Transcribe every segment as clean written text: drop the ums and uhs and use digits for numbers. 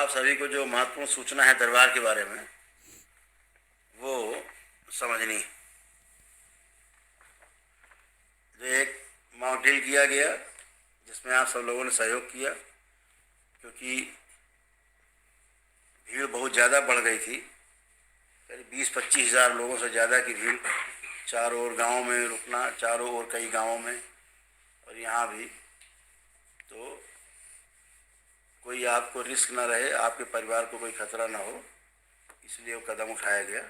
आप सभी को जो महत्वपूर्ण सूचना है दरबार के बारे में वो समझनी है। जो एक मॉक ड्रिल किया गया जिसमें आप सब लोगों ने सहयोग किया, क्योंकि भीड़ बहुत ज़्यादा बढ़ गई थी। करीब 20-25 हज़ार लोगों से ज़्यादा की भीड़, चारों ओर गाँव में रुकना, चारों ओर कई गाँवों में और यहाँ भी, तो कोई आपको रिस्क ना रहे, आपके परिवार को कोई खतरा ना हो, इसलिए वो कदम उठाया गया।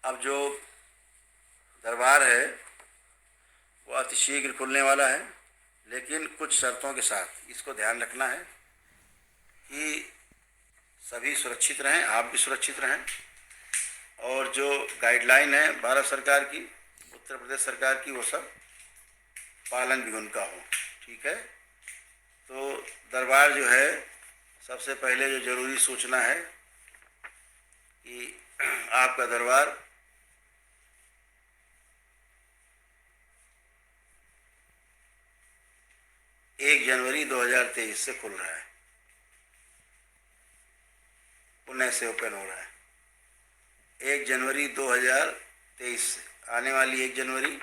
अब जो दरबार है वो अतिशीघ्र खुलने वाला है, लेकिन कुछ शर्तों के साथ। इसको ध्यान रखना है कि सभी सुरक्षित रहें, आप भी सुरक्षित रहें, और जो गाइडलाइन है भारत सरकार की, उत्तर प्रदेश सरकार की, वो सब पालन भी उनका हो। ठीक है। तो दरबार जो है, सबसे पहले जो ज़रूरी सूचना है कि आपका दरबार 1 जनवरी 2023 से खुल रहा है, पुणे से ओपन हो रहा है। 1 जनवरी 2023 से, आने वाली 1 जनवरी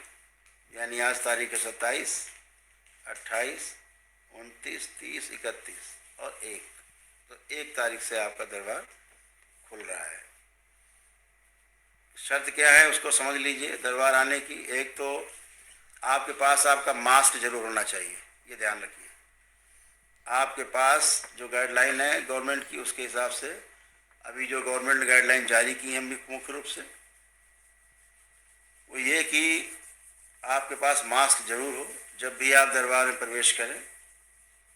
यानी आज तारीख है 27, 28, 29, 30, 31 और 1, तो 1 तारीख से आपका दरबार खुल रहा है। शर्त क्या है उसको समझ लीजिए दरबार आने की। एक तो आपके पास आपका मास्क जरूर होना चाहिए, ये ध्यान रखिए। आपके पास जो गाइडलाइन है गवर्नमेंट की, उसके हिसाब से अभी जो गवर्नमेंट गाइडलाइन जारी की है मुख्य रूप से, वो ये कि आपके पास मास्क जरूर हो। जब भी आप दरबार में प्रवेश करें,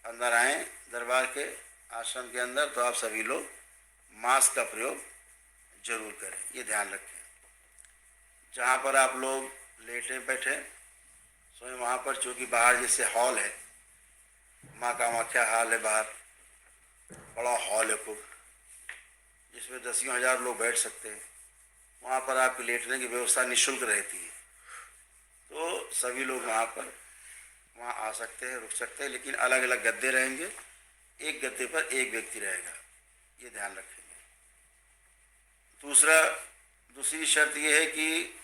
अंदर आएँ दरबार के आश्रम के अंदर, तो आप सभी लोग मास्क का प्रयोग जरूर करें, ये ध्यान रखें। जहाँ पर आप लोग लेटे बैठे सोए, वहाँ पर चूँकि बाहर जैसे हॉल है, माँ कामाख्या हॉल है, बाहर बड़ा हॉल है खूब, जिसमें 10 हज़ार लोग बैठ सकते हैं। वहाँ पर आपके लेटने की व्यवस्था निःशुल्क रहती है, तो सभी लोग वहाँ आ सकते हैं, रुक सकते हैं, लेकिन अलग अलग गद्दे रहेंगे, एक गद्दे पर एक व्यक्ति रहेगा, ये ध्यान रखेंगे। दूसरी शर्त ये है कि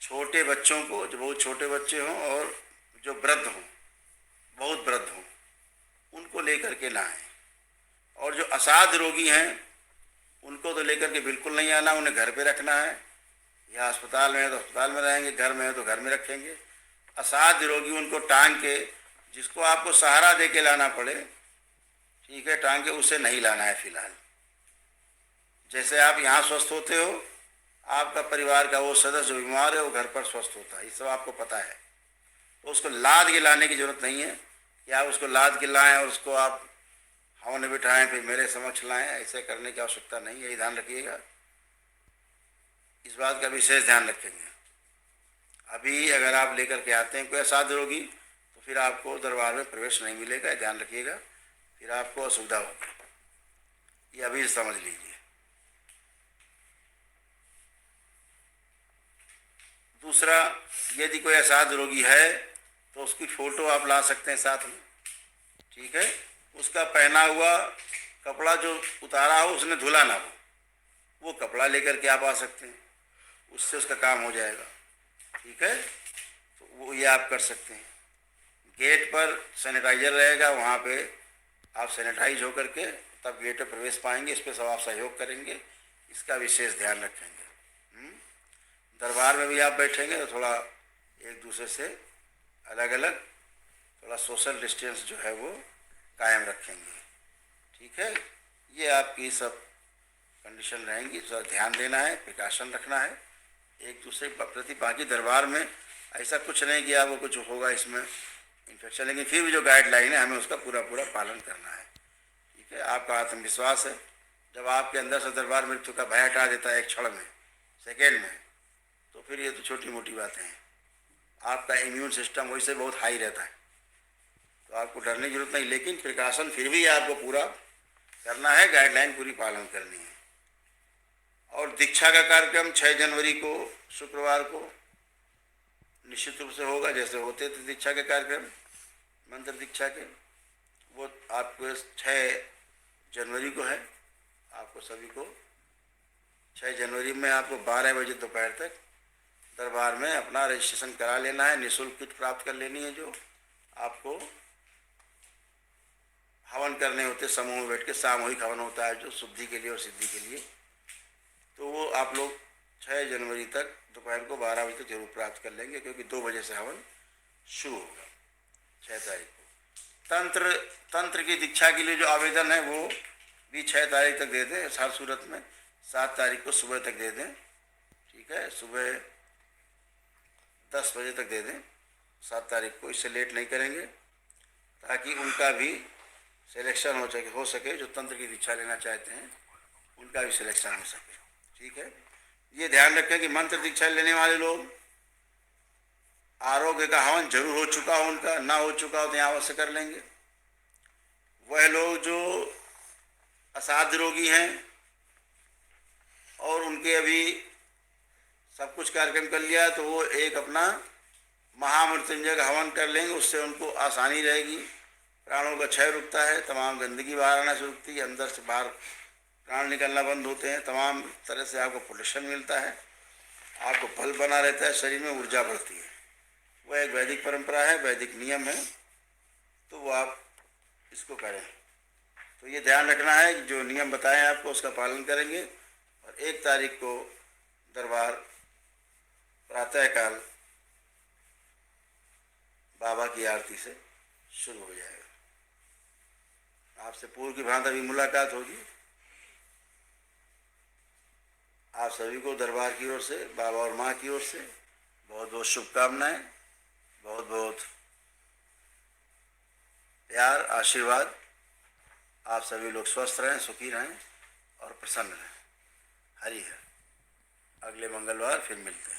छोटे बच्चों को, जो बहुत छोटे बच्चे हों और जो वृद्ध हों, बहुत वृद्ध हों, उनको लेकर के ना आए। और जो असाध्य रोगी हैं उनको तो लेकर के बिल्कुल नहीं आना, उन्हें घर पे रखना है, या अस्पताल में है तो अस्पताल में रहेंगे, घर में है तो घर में रखेंगे। असाध्य रोगी उनको टांग के, जिसको आपको सहारा दे के लाना पड़े, ठीक है, टांग के, उसे नहीं लाना है फिलहाल। जैसे आप यहाँ स्वस्थ होते हो, आपका परिवार का वो सदस्य जो बीमार है वो घर पर स्वस्थ होता है, ये सब आपको पता है। तो उसको लाद के लाने की जरूरत नहीं है कि आप उसको लाद के लाएं और उसको आप हवन में बिठाएं फिर मेरे समक्ष लाएं, ऐसे करने की आवश्यकता नहीं है, ये ध्यान रखिएगा। इस बात का विशेष ध्यान रखेंगे। अभी अगर आप लेकर के आते हैं कोई असाध्य रोगी, तो फिर आपको दरबार में प्रवेश नहीं मिलेगा, ध्यान रखिएगा, फिर आपको असुविधा होगी, ये अभी समझ लीजिए। दूसरा, यदि कोई असाध्य रोगी है तो उसकी फ़ोटो आप ला सकते हैं साथ में, ठीक है। उसका पहना हुआ कपड़ा जो उतारा हो, उसने धुला ना हो, वो कपड़ा लेकर के आप आ सकते हैं, उससे उसका काम हो जाएगा, ठीक है। तो वो ये आप कर सकते हैं। गेट पर सैनिटाइजर रहेगा, वहाँ पे आप सैनिटाइज होकर के तब गेट पर प्रवेश पाएंगे। इस पर सब आप सहयोग करेंगे, इसका विशेष ध्यान रखेंगे। दरबार में भी आप बैठेंगे तो थोड़ा एक दूसरे से अलग अलग, थोड़ा सोशल डिस्टेंस जो है वो कायम रखेंगे, ठीक है। ये आपकी सब कंडीशन रहेंगी, थोड़ा ध्यान देना है, प्रिकॉशन रखना है एक दूसरे के प्रति। बाकी दरबार में ऐसा कुछ नहीं कि आपको कुछ होगा इसमें इन्फेक्शन, लेकिन फिर भी जो गाइडलाइन है हमें उसका पूरा पालन करना है, ठीक है। आपका आत्मविश्वास है, जब आपके अंदर से दरबार मृत्यु का भय हटा देता है एक क्षण में, सेकेंड में, तो फिर ये तो छोटी मोटी बातें हैं। आपका इम्यून सिस्टम वैसे बहुत हाई रहता है, तो आपको डरने की जरूरत नहीं, लेकिन प्रिकॉशन फिर भी आपको पूरा करना है, गाइडलाइन पूरी पालन करनी है। और दीक्षा का कार्यक्रम 6 जनवरी को शुक्रवार को निश्चित रूप से होगा, जैसे होते थे दीक्षा के कार्यक्रम मंत्र दीक्षा के, वो आपको 6 जनवरी को है। आपको सभी को 6 जनवरी में आपको 12 बजे दोपहर तक दरबार में अपना रजिस्ट्रेशन करा लेना है। निःशुल्क किट प्राप्त कर लेनी है। जो आपको हवन करने होते समूह में बैठ के, सामूहिक हवन होता है जो शुद्धि के लिए और सिद्धि के लिए, तो वो आप लोग 6 जनवरी तक दोपहर को 12 बजे तक जरूर प्राप्त कर लेंगे, क्योंकि 2 बजे से हवन शुरू होगा 6 तारीख को। तंत्र की दीक्षा के लिए जो आवेदन है वो भी 6 तारीख तक दे दें। हर सूरत में 7 तारीख को सुबह तक दे दें। ठीक है, सुबह 10 बजे तक दे दें 7 तारीख को, इससे लेट नहीं करेंगे, ताकि उनका भी सिलेक्शन हो सके। जो तंत्र की दीक्षा लेना चाहते हैं उनका भी सिलेक्शन हो सके। ठीक है, ये ध्यान रखें कि मंत्र दीक्षा लेने वाले लोग आरोग्य का हवन जरूर हो चुका हो, उनका ना हो चुका हो तो यहाँ अवश्य कर लेंगे। वह लोग जो असाध्य रोगी हैं और उनके अभी सब कुछ कार्यक्रम कर लिया, तो वो एक अपना महामृत्युंजय का हवन कर लेंगे। उससे उनको आसानी रहेगी, प्राणों का क्षय रुकता है, तमाम गंदगी बाहर आना से रुकती है, अंदर से बाहर प्राण निकलना बंद होते हैं, तमाम तरह से आपको प्रोटेक्शन मिलता है, आपको बल बना रहता है, शरीर में ऊर्जा बढ़ती है। वह एक वैदिक परंपरा है, वैदिक नियम है, तो वो आप इसको करें। तो ये ध्यान रखना है कि जो नियम बताए हैं आपको उसका पालन करेंगे। और 1 तारीख को दरबार प्रातःकाल बाबा की आरती से शुरू हो जाएगा। आपसे पूर्व की भांति अभी मुलाकात होगी। आप सभी को दरबार की ओर से, बाबा और माँ की ओर से बहुत बहुत शुभकामनाएं, बहुत बहुत प्यार, आशीर्वाद। आप सभी लोग स्वस्थ रहें, सुखी रहें और प्रसन्न रहें। हरि हर। अगले मंगलवार फिर मिलते हैं।